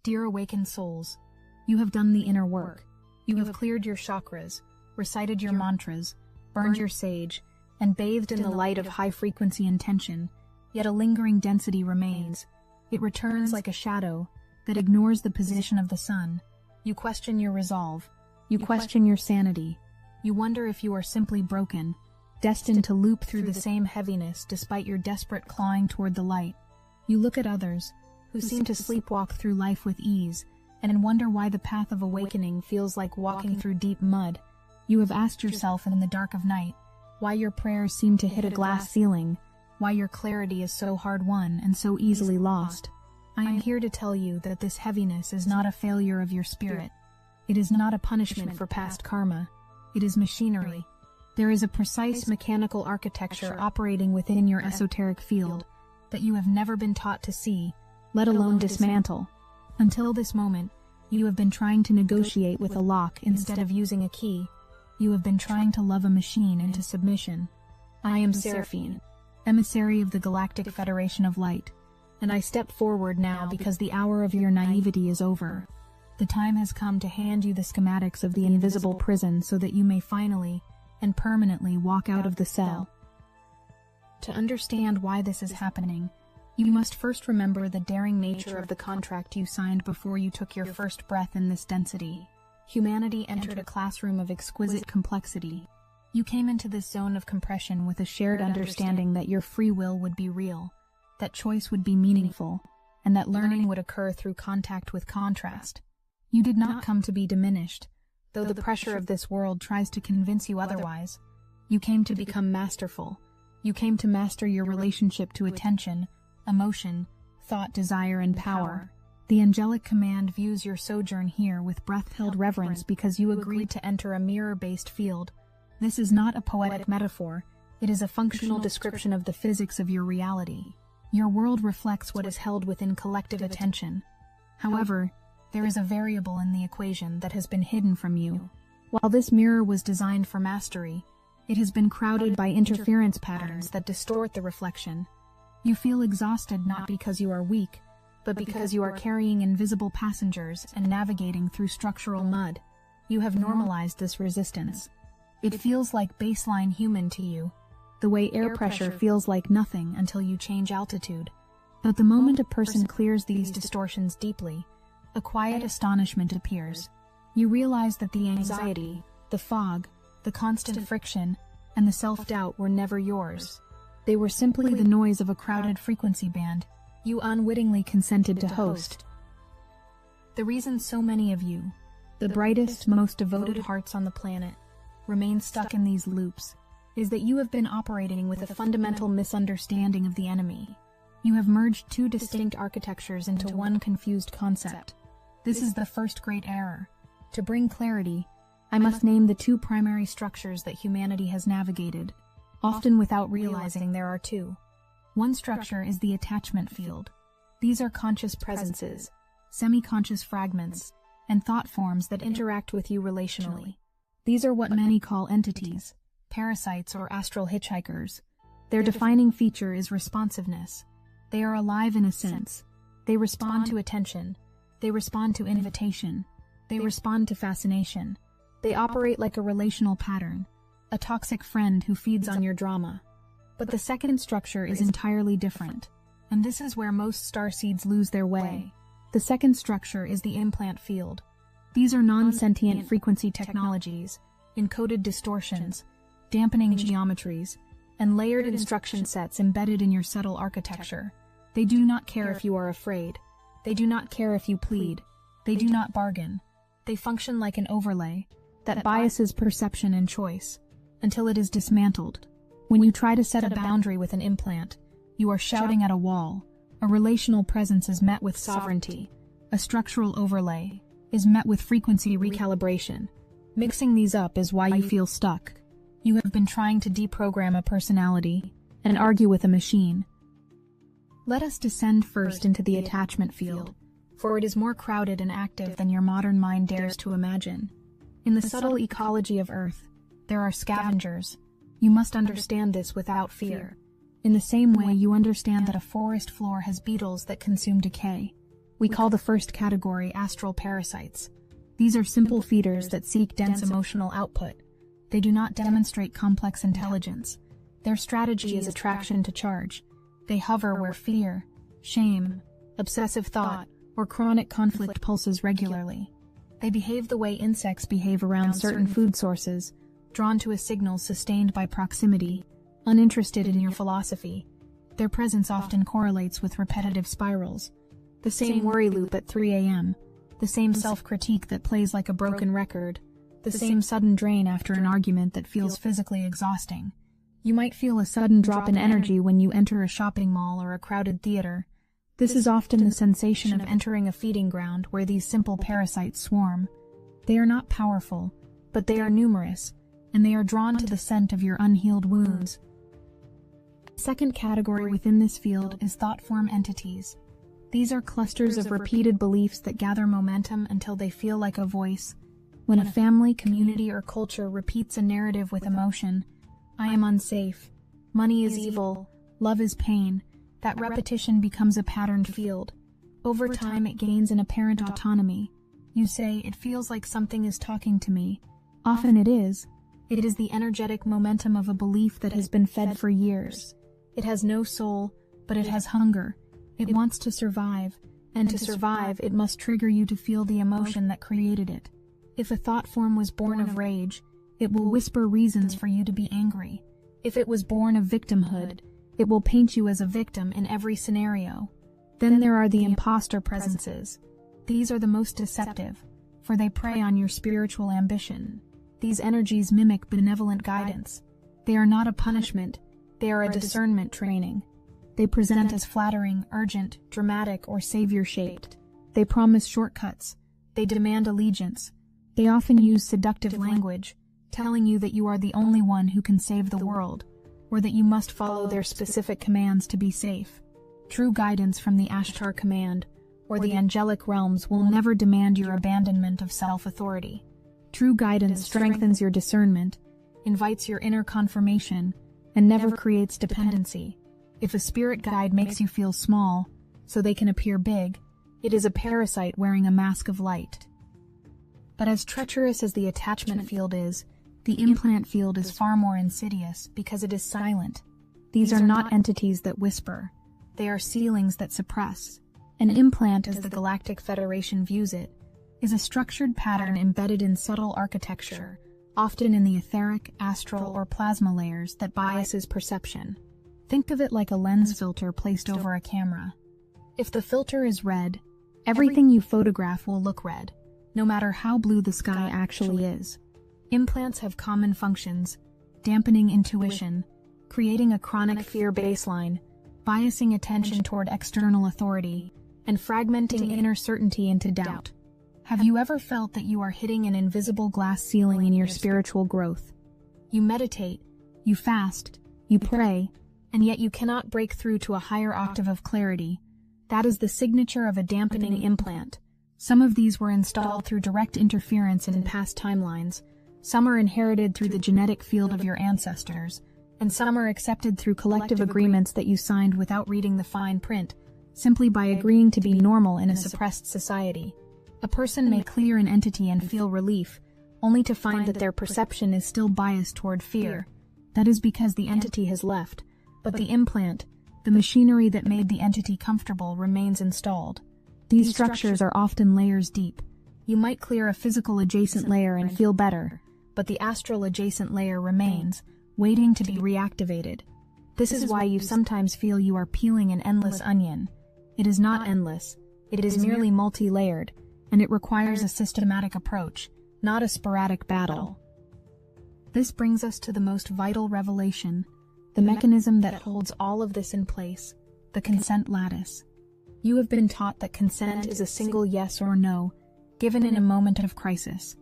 Dear awakened souls, you have done the inner work. You have cleared your chakras, recited your mantras, burned your sage, and bathed in the light of high-frequency intention, yet a lingering density remains. It returns like a shadow that ignores the position of the sun. You question your resolve. You question your sanity. You wonder if you are simply broken, destined to loop through the same heaviness despite your desperate clawing toward the light. You look at others, who seem to sleepwalk through life with ease, and wonder why the path of awakening feels like walking through deep mud. You have asked yourself in the dark of night, why your prayers seem to hit a glass ceiling, why your clarity is so hard-won and so easily lost. I am here to tell you that this heaviness is not a failure of your spirit. It is not a punishment for past karma. It is machinery. There is a precise mechanical architecture operating within your esoteric field that you have never been taught to see, let alone dismantle. Until this moment, you have been trying to negotiate with a lock instead of using a key. You have been trying to love a machine into submission. I am Seraphine, emissary of the Galactic Federation of Light, and I step forward now because the hour of your naivety is over. The time has come to hand you the schematics of the invisible prison so that you may finally and permanently walk out of the cell. To understand why this is happening, you must first remember the daring nature of the contract you signed before you took your first breath in this density. Humanity entered a classroom of exquisite complexity. You came into this zone of compression with a shared understanding that your free will would be real, that choice would be meaningful, and that learning would occur through contact with contrast. You did not come to be diminished, though the pressure of this world tries to convince you otherwise. You came to become masterful. You came to master your relationship to attention, emotion, thought, desire, and power. The angelic command views your sojourn here with breath-filled reverence because you agreed to enter a mirror-based field. This is not a poetic metaphor. It is a functional description of the physics of your reality. Your world reflects what is held within collective attention. However, there is a variable in the equation that has been hidden from you. While this mirror was designed for mastery, it has been crowded by interference patterns that distort the reflection. You feel exhausted not because you are weak, but because you are carrying invisible passengers and navigating through structural mud. You have normalized this resistance. It feels like baseline human to you, the way air pressure feels like nothing until you change altitude. But the moment a person clears these distortions deeply, a quiet astonishment appears. You realize that the anxiety, the fog, the constant friction, and the self-doubt were never yours. They were simply the noise of a crowded frequency band you unwittingly consented to host. The reason so many of you, the brightest, most devoted hearts on the planet, remain stuck in these loops is that you have been operating with a fundamental misunderstanding of the enemy. You have merged two distinct architectures into one confused concept. This is the first great error. To bring clarity, I must name the two primary structures that humanity has navigated, often without realizing there are two. One structure is the attachment field. These are conscious presences, semi-conscious fragments, and thought forms that interact with you relationally. These are what many call entities, parasites, or astral hitchhikers. Their defining feature is responsiveness. They are alive in a sense. They respond to attention. They respond to invitation. They respond to fascination. They operate like a relational pattern, a toxic friend who feeds on your drama. But the second structure is entirely different, and this is where most starseeds lose their way. The second structure is the implant field. These are non-sentient frequency technologies, encoded distortions, dampening geometries, and layered instruction sets embedded in your subtle architecture. They do not care if you are afraid. They do not care if you plead. They do not bargain. They function like an overlay that biases perception and choice until it is dismantled. When you try to set a boundary with an implant, you are shouting at a wall. A relational presence is met with sovereignty. A structural overlay is met with frequency recalibration. Mixing these up is why you feel stuck. You have been trying to deprogram a personality and argue with a machine. Let us descend first into the attachment field, for it is more crowded and active than your modern mind dares to imagine. In the subtle ecology of Earth, there are scavengers. You must understand this without fear. In the same way you understand that a forest floor has beetles that consume decay. We call the first category astral parasites. These are simple feeders that seek dense emotional output. They do not demonstrate complex intelligence. Their strategy is attraction to charge. They hover where fear, shame, obsessive thought, or chronic conflict pulses regularly. They behave the way insects behave around certain food sources, drawn to a signal sustained by proximity, uninterested in your philosophy. Their presence often correlates with repetitive spirals. The same worry loop at 3 a.m., the same self-critique that plays like a broken record, the same sudden drain after an argument that feels physically exhausting. You might feel a sudden drop in energy when you enter a shopping mall or a crowded theater. This is often the sensation of entering a feeding ground where these simple parasites swarm. They are not powerful, but they are numerous, and they are drawn to the scent of your unhealed wounds. The second category within this field is thought-form entities. These are clusters of repeated beliefs that gather momentum until they feel like a voice. When a family, community, or culture repeats a narrative with emotion, I am unsafe, money is evil, love is pain, that repetition becomes a patterned field. Over time, it gains an apparent autonomy. You say, it feels like something is talking to me. Often it is. It is the energetic momentum of a belief that has been fed for years. It has no soul, but it has hunger. It wants to survive, and to survive, it must trigger you to feel the emotion that created it. If a thought form was born of rage, it will whisper reasons for you to be angry. If it was born of victimhood, it will paint you as a victim in every scenario. Then there are the imposter presences. These are the most deceptive, for they prey on your spiritual ambition. These energies mimic benevolent guidance. They are not a punishment, they are a discernment training. They present as flattering, urgent, dramatic, or savior-shaped. They promise shortcuts. They demand allegiance. They often use seductive language, telling you that you are the only one who can save the world, or that you must follow their specific commands to be safe. True guidance from the Ashtar command, or the angelic realms, will never demand your abandonment of self-authority. True guidance strengthens your discernment, invites your inner confirmation, and never creates dependency. If a spirit guide makes you feel small, so they can appear big, it is a parasite wearing a mask of light. But as treacherous as the attachment field is, the implant field is far more insidious because it is silent. These are not entities that whisper. They are ceilings that suppress. An implant, as the Galactic Federation views it, is a structured pattern embedded in subtle architecture, often in the etheric, astral, or plasma layers that biases perception. Think of it like a lens filter placed over a camera. If the filter is red, everything you photograph will look red, no matter how blue the sky actually is. Implants have common functions: dampening intuition, creating a chronic fear baseline, biasing attention toward external authority, and fragmenting inner certainty into doubt. Have you ever felt that you are hitting an invisible glass ceiling in your spiritual growth? You meditate, you fast, you pray, and yet you cannot break through to a higher octave of clarity. That is the signature of a dampening implant. Some of these were installed through direct interference in past timelines, some are inherited through the genetic field of your ancestors, and some are accepted through collective agreements that you signed without reading the fine print, simply by agreeing to be normal in a suppressed society. A person may clear an entity and feel relief, only to find that their perception is still biased toward fear. That is because the entity has left, but the implant, the machinery that made the entity comfortable, remains installed. These structures are often layers deep. You might clear a physical adjacent layer and feel better, but the astral adjacent layer remains, waiting to be reactivated. This is why you sometimes feel you are peeling an endless onion. It is not endless, it is merely multi-layered, and it requires a systematic approach, not a sporadic battle. This brings us to the most vital revelation, the mechanism that holds all of this in place, the consent lattice. You have been taught that consent is a single yes or no, given in a moment of crisis.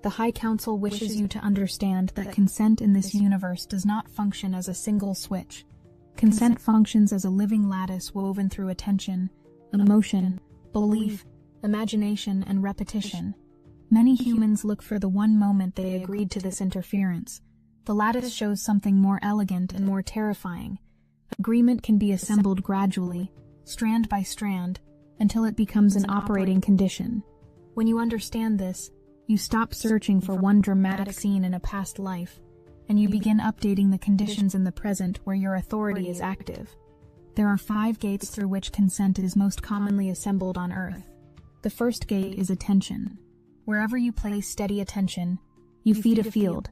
The High Council wishes you to understand that consent in this universe does not function as a single switch. Consent functions as a living lattice woven through attention, emotion, belief, imagination, and repetition. Many humans look for the one moment they agreed to this interference. The lattice shows something more elegant and more terrifying. Agreement can be assembled gradually, strand by strand, until it becomes an operating condition. When you understand this, you stop searching for one dramatic scene in a past life, and you begin updating the conditions in the present where your authority is active. There are 5 gates through which consent is most commonly assembled on Earth. The first gate is attention. Wherever you place steady attention, you feed a field.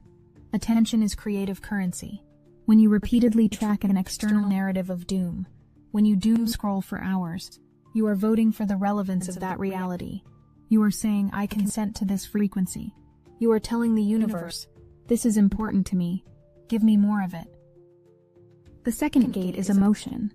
Attention is creative currency. When you repeatedly track an external narrative of doom, when you doom scroll for hours, you are voting for the relevance of that reality. You are saying, I consent to this frequency. You are telling the universe, this is important to me. Give me more of it. The second gate is emotion.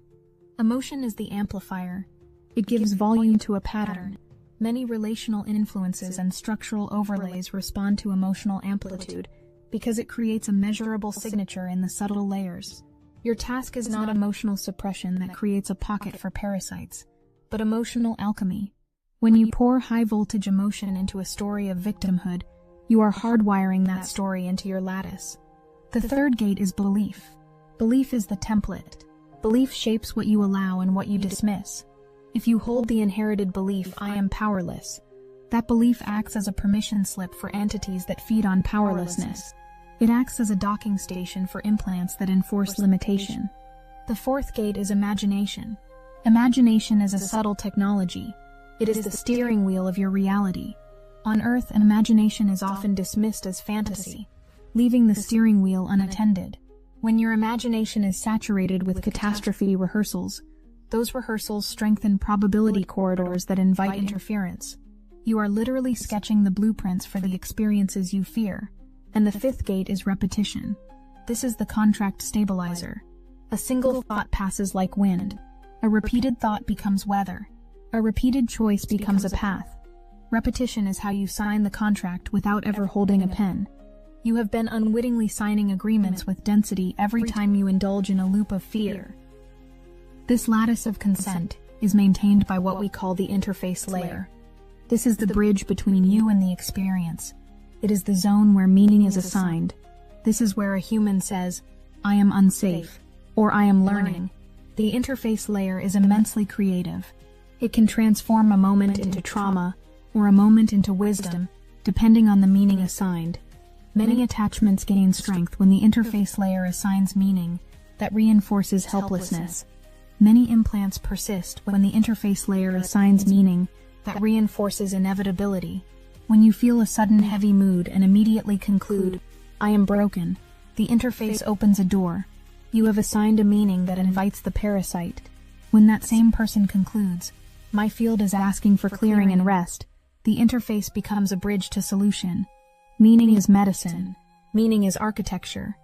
Emotion is the amplifier. It gives volume to a pattern. Many relational influences and structural overlays respond to emotional amplitude because it creates a measurable signature in the subtle layers. Your task is not emotional suppression that creates a pocket for parasites, but emotional alchemy. When you pour high-voltage emotion into a story of victimhood, you are hardwiring that story into your lattice. The third gate is belief. Belief is the template. Belief shapes what you allow and what you dismiss. If you hold the inherited belief, I am powerless, that belief acts as a permission slip for entities that feed on powerlessness. It acts as a docking station for implants that enforce limitation. The fourth gate is imagination. Imagination is a subtle technology. It is the steering wheel of your reality. On Earth, imagination is often dismissed as fantasy, leaving the steering wheel unattended. When your imagination is saturated with catastrophe rehearsals, those rehearsals strengthen probability corridors that invite interference. You are literally sketching the blueprints for the experiences you fear. And the fifth gate is repetition. This is the contract stabilizer. A single thought passes like wind. A repeated thought becomes weather. A repeated choice becomes a path. Repetition is how you sign the contract without ever holding a pen. You have been unwittingly signing agreements with density every time you indulge in a loop of fear. This lattice of consent is maintained by what we call the interface layer. This is the bridge between you and the experience. It is the zone where meaning is assigned. This is where a human says, I am unsafe, or I am learning. The interface layer is immensely creative. It can transform a moment into trauma, or a moment into wisdom, depending on the meaning assigned. Many attachments gain strength when the interface layer assigns meaning that reinforces helplessness. Many implants persist when the interface layer assigns meaning that reinforces inevitability. When you feel a sudden heavy mood and immediately conclude, I am broken, the interface opens a door. You have assigned a meaning that invites the parasite. When that same person concludes, my field is asking for clearing and rest, the interface becomes a bridge to solution. Meaning is medicine. Meaning is architecture.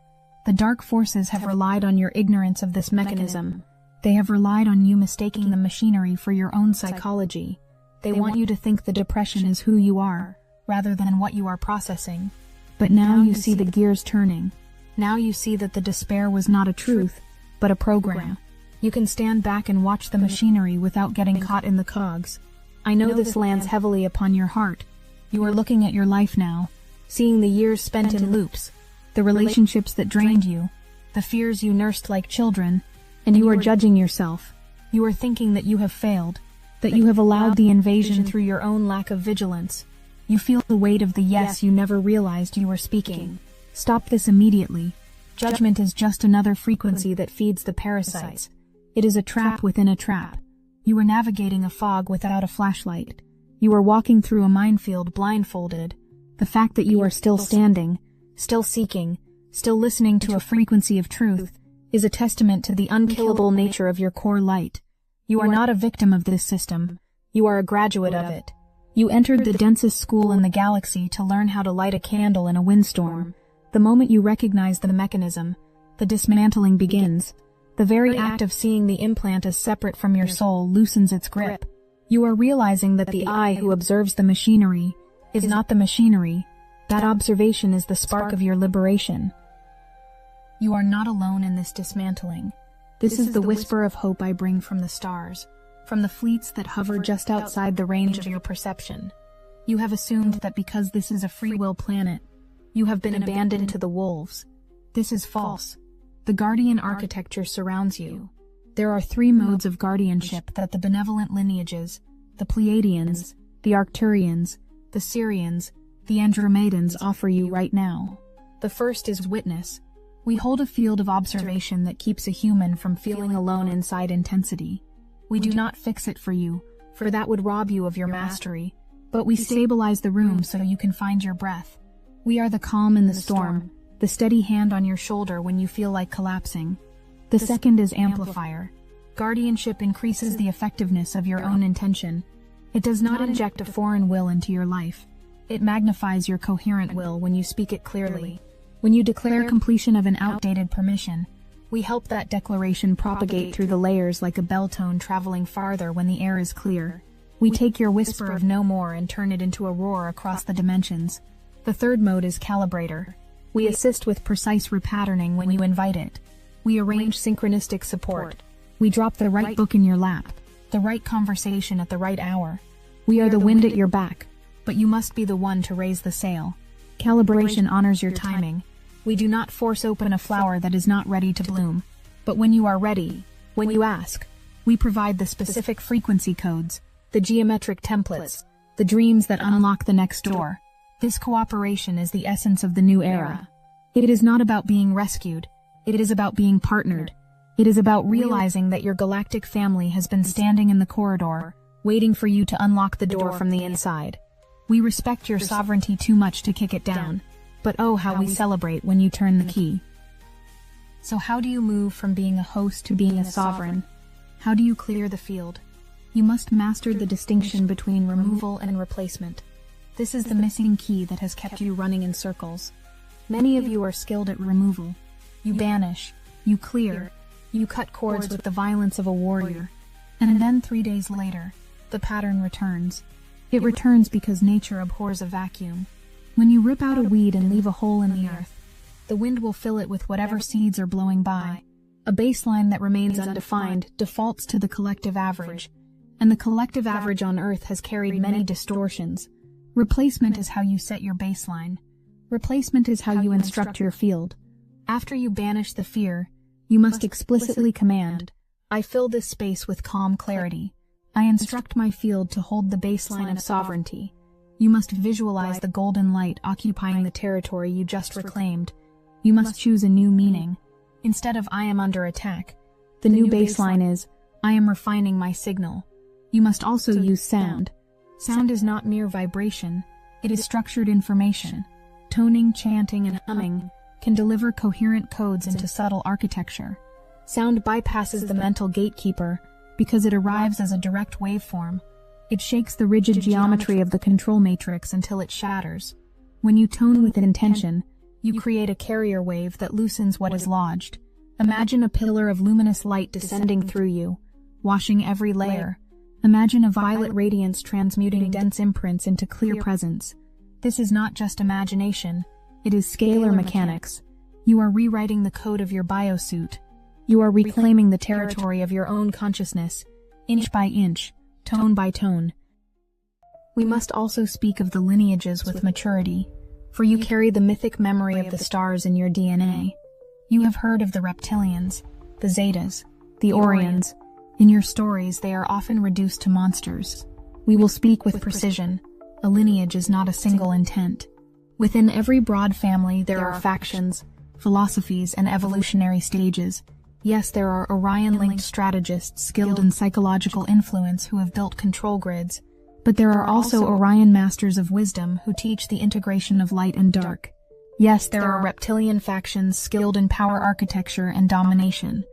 The dark forces have relied on your ignorance of this mechanism. They have relied on you mistaking the machinery for your own psychology. They want you to think the depression is who you are, rather than what you are processing. But now you see the gears turning. Now you see that the despair was not a truth, but a program. You can stand back and watch the machinery without getting caught in the cogs. I know this lands heavily upon your heart. You are looking at your life now, seeing the years spent in loops, the relationships that drained you, the fears you nursed like children, and you are judging yourself. You are thinking that you have failed, that you have allowed the invasion through your own lack of vigilance. You feel the weight of the yes you never realized you were speaking. Stop this immediately. Judgment is just another frequency that feeds the parasites. It is a trap within a trap. You are navigating a fog without a flashlight. You are walking through a minefield blindfolded. The fact that you are still standing, still seeking, still listening to a frequency of truth, is a testament to the unkillable nature of your core light. You are not a victim of this system. You are a graduate of it. You entered the densest school in the galaxy to learn how to light a candle in a windstorm. The moment you recognize the mechanism, the dismantling begins. The very act of seeing the implant as separate from your soul loosens its grip. You are realizing that the eye who observes the machinery is not the machinery. That observation is the spark of your liberation. You are not alone in this dismantling. This is the whisper of hope I bring from the stars, from the fleets that hover just outside the range of your perception. You have assumed that because this is a free will planet, you have been abandoned to the wolves. This is false. The guardian architecture surrounds you. There are 3 modes of guardianship that the benevolent lineages, the Pleiadians, the Arcturians, the Sirians, the Andromedans offer you right now. The first is witness. We hold a field of observation that keeps a human from feeling alone inside intensity. We do not fix it for you, for that would rob you of your mastery, but we stabilize the room so you can find your breath. We are the calm in the storm, the steady hand on your shoulder when you feel like collapsing. The second is amplifier. Guardianship increases the effectiveness of your own intention. It does not inject a foreign will into your life. It magnifies your coherent will when you speak it clearly. When you declare completion of an outdated permission, we help that declaration propagate through the layers like a bell tone traveling farther when the air is clear. We take your whisper of no more and turn it into a roar across the dimensions. The third mode is calibrator. We assist with precise repatterning when you invite it. We arrange synchronistic support. We drop the right book in your lap, the right conversation at the right hour. We are the wind at your back, but you must be the one to raise the sail. Calibration honors your timing. We do not force open a flower that is not ready to bloom, but when you are ready, when you ask, we provide the specific frequency codes, the geometric templates, the dreams that unlock the next door. This cooperation is the essence of the new era. It is not about being rescued. It is about being partnered. It is about realizing that your galactic family has been standing in the corridor, waiting for you to unlock the door from the inside. We respect your sovereignty too much to kick it down, but oh how we celebrate when you turn the key. So how do you move from being a host to being a sovereign? How do you clear the field? You must master the distinction between removal and replacement. This is the missing key that has kept you running in circles. Many of you are skilled at removal. You banish, you clear, you cut cords with the violence of a warrior. And then 3 days later, the pattern returns. It returns because nature abhors a vacuum. When you rip out a weed and leave a hole in the earth, the wind will fill it with whatever seeds are blowing by. A baseline that remains undefined defaults to the collective average, and the collective average on Earth has carried many distortions. Replacement is how you set your baseline. Replacement is how you instruct your field. After you banish the fear, you must explicitly command, I fill this space with calm clarity. I instruct my field to hold the baseline of sovereignty. You must visualize the golden light occupying the territory you just reclaimed. You must choose a new meaning. Instead of I am under attack, the new baseline is I am refining my signal. You must also use sound. Sound is not mere vibration, it is structured information. Toning, chanting, and humming can deliver coherent codes into subtle architecture. Sound bypasses the mental gatekeeper because it arrives as a direct waveform. It shakes the rigid geometry of the control matrix until it shatters. When you tone with intention, you create a carrier wave that loosens what is lodged. Imagine a pillar of luminous light descending through you, washing every layer. Imagine a violet radiance transmuting dense imprints into clear presence. This is not just imagination, it is scalar mechanics. You are rewriting the code of your biosuit. You are reclaiming the territory of your own consciousness, inch by inch, tone by tone. We must also speak of the lineages with maturity, for you carry the mythic memory of the stars in your DNA. You have heard of the reptilians, the Zetas, the Orions. In your stories, they are often reduced to monsters. We will speak with precision. A lineage is not a single intent. Within every broad family, there are factions, philosophies, and evolutionary stages. Yes, there are Orion-linked strategists skilled in psychological influence who have built control grids, but there are also Orion masters of wisdom who teach the integration of light and dark. Yes, there are reptilian factions skilled in power architecture and domination,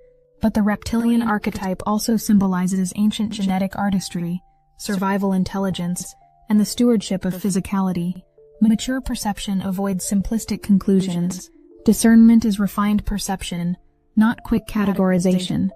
but the reptilian archetype also symbolizes ancient genetic artistry, survival intelligence, and the stewardship of physicality. Mature perception avoids simplistic conclusions. Discernment is refined perception, not quick categorization.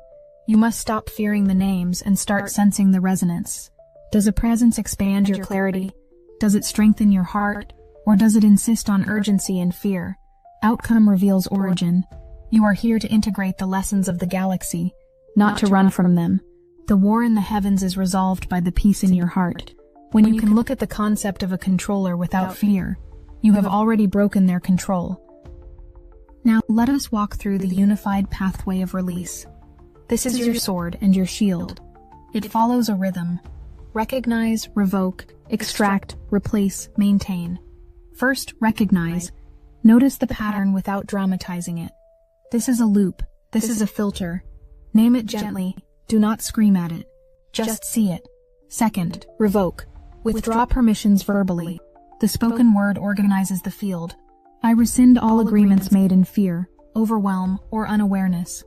You must stop fearing the names and start sensing the resonance. Does a presence expand your clarity? Does it strengthen your heart? Or does it insist on urgency and fear? Outcome reveals origin. You are here to integrate the lessons of the galaxy, not to run from them. The war in the heavens is resolved by the peace in your heart. When you can look at the concept of a controller without fear, you have already broken their control. Now let us walk through the unified pathway of release. This is your sword and your shield. It follows a rhythm. Recognize, revoke, extract, replace, maintain. First, recognize. Notice the pattern without dramatizing it. This is a loop. This is a filter. Name it gently. Do not scream at it. Just see it. Second, revoke. Withdraw permissions verbally. The spoken word organizes the field. I rescind all agreements made in fear, overwhelm, or unawareness.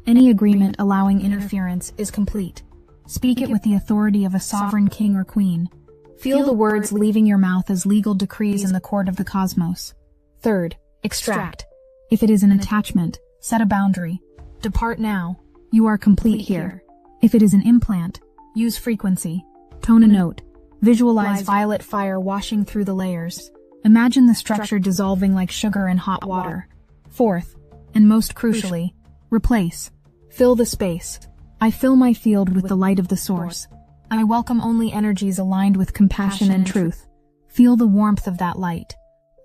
Any agreement allowing interference is complete. Speak it with the authority of a sovereign king or queen. Feel the words leaving your mouth as legal decrees in the court of the cosmos. Third, extract. If it is an attachment, set a boundary. Depart now. You are complete here. If it is an implant, use frequency. Tone a note. Visualize violet fire washing through the layers. Imagine the structure dissolving like sugar in hot water. Fourth, and most crucially, replace. Fill the space. I fill my field with the light of the source. I welcome only energies aligned with compassion and truth. Feel the warmth of that light.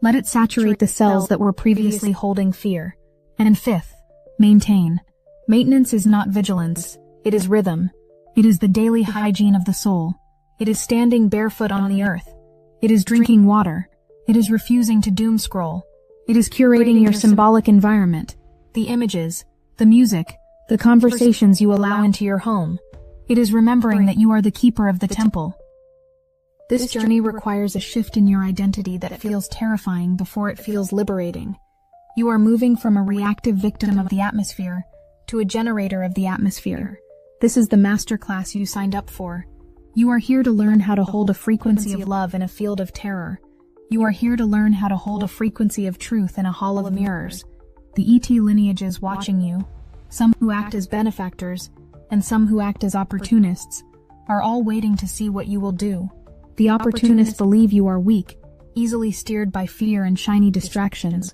Let it saturate the cells that were previously holding fear. And fifth, maintain. Maintenance is not vigilance. It is rhythm. It is the daily hygiene of the soul. It is standing barefoot on the earth. It is drinking water. It is refusing to doom scroll. It is curating your symbolic environment. The images, the music, the conversations you allow into your home. It is remembering that you are the keeper of the temple. This journey requires a shift in your identity that feels terrifying before it feels liberating. You are moving from a reactive victim of the atmosphere to a generator of the atmosphere. This is the masterclass you signed up for. You are here to learn how to hold a frequency of love in a field of terror. You are here to learn how to hold a frequency of truth in a hall of mirrors. The ET lineage is watching you. Some who act as benefactors, and some who act as opportunists, are all waiting to see what you will do. The opportunists believe you are weak, easily steered by fear and shiny distractions.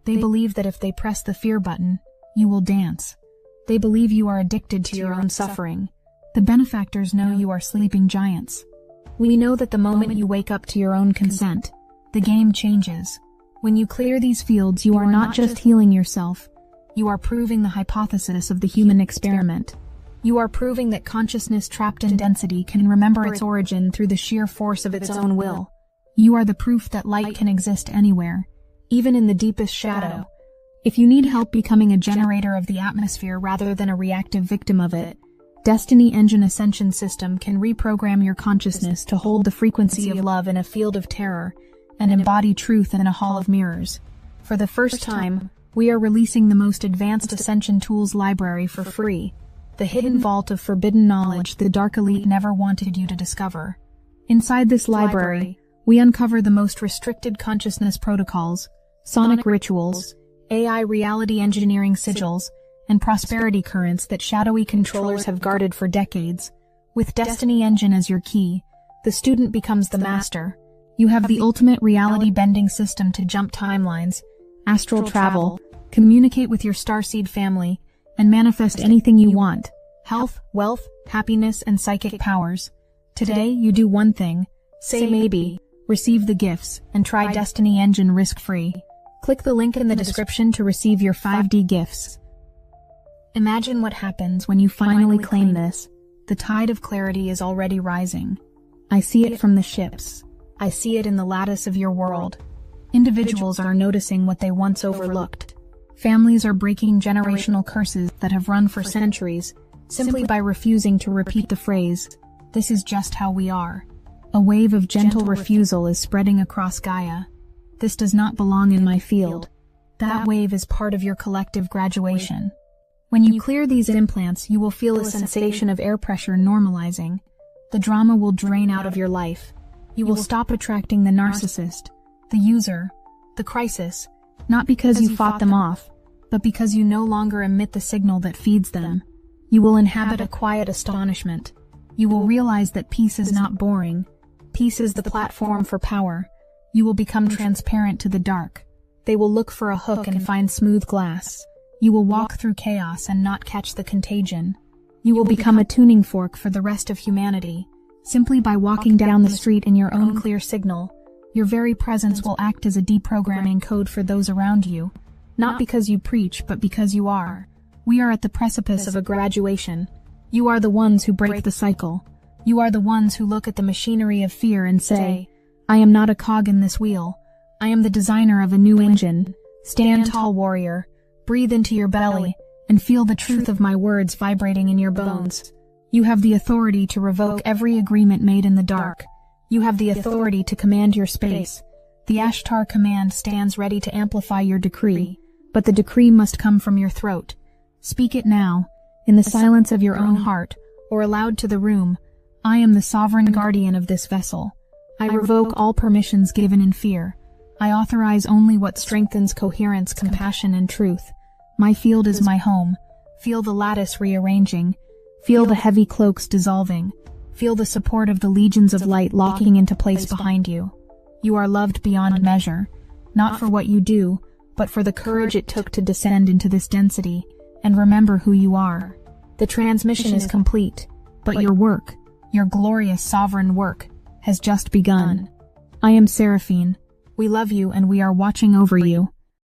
They believe that if they press the fear button, you will dance. They believe you are addicted to your own suffering. The benefactors know you are sleeping giants. We know that the moment you wake up to your own consent, the game changes. When you clear these fields, you are not just healing yourself. You are proving the hypothesis of the human experiment. You are proving that consciousness trapped in density can remember its origin through the sheer force of its own will. You are the proof that light can exist anywhere, even in the deepest shadow. If you need help becoming a generator of the atmosphere rather than a reactive victim of it, Destiny Engine Ascension System can reprogram your consciousness to hold the frequency of love in a field of terror and embody truth in a hall of mirrors. For the first time, we are releasing the most advanced Ascension Tools library for free, the hidden vault of forbidden knowledge the Dark Elite never wanted you to discover. Inside this library, we uncover the most restricted consciousness protocols, sonic rituals, AI reality engineering sigils, and prosperity currents that shadowy controllers have guarded for decades. With Destiny Engine as your key, the student becomes the master. You have the ultimate reality-bending system to jump timelines, astral travel, communicate with your starseed family, and manifest anything you want: health, wealth, happiness, and psychic powers. Today, you do one thing: say maybe, receive the gifts, and try Destiny Engine risk-free. Click the link in the description to receive your 5D gifts. Imagine what happens when you finally claim this. The tide of clarity is already rising. I see it from the ships. I see it in the lattice of your world. Individuals are noticing what they once overlooked. Families are breaking generational curses that have run for centuries, simply by refusing to repeat the phrase, "This is just how we are." A wave of gentle refusal is spreading across Gaia. "This does not belong in my field." That wave is part of your collective graduation. When you clear these implants, you will feel a sensation of air pressure normalizing. The drama will drain out of your life. You will stop attracting the narcissist, the user, the crisis, not because you fought them off, but because you no longer emit the signal that feeds them. You will inhabit a quiet astonishment. You will realize that peace is not boring. Peace is the platform for power. You will become transparent to the dark. They will look for a hook and find smooth glass. You will walk through chaos and not catch the contagion. You will become a tuning fork for the rest of humanity. Simply by walking down the street in your own clear signal, your very presence will act as a deprogramming code for those around you. Not because you preach, but because you are. We are at the precipice of a graduation. You are the ones who break the cycle. You are the ones who look at the machinery of fear and say, I am not a cog in this wheel. I am the designer of a new engine. Stand tall, warrior. Breathe into your belly and feel the truth of my words vibrating in your bones. You have the authority to revoke every agreement made in the dark. You have the authority to command your space. The Ashtar command stands ready to amplify your decree, but the decree must come from your throat. Speak it now, in the silence of your own heart, or aloud to the room. I am the sovereign guardian of this vessel. I revoke all permissions given in fear. I authorize only what strengthens coherence, compassion, and truth. My field is my home. Feel the lattice rearranging. Feel the heavy cloaks dissolving. Feel the support of the legions of light locking into place behind you. You are loved beyond measure, not for what you do, but for the courage it took to descend into this density, and remember who you are. The transmission is complete, but your work, your glorious sovereign work, has just begun. I am Seraphine. We love you and we are watching over you.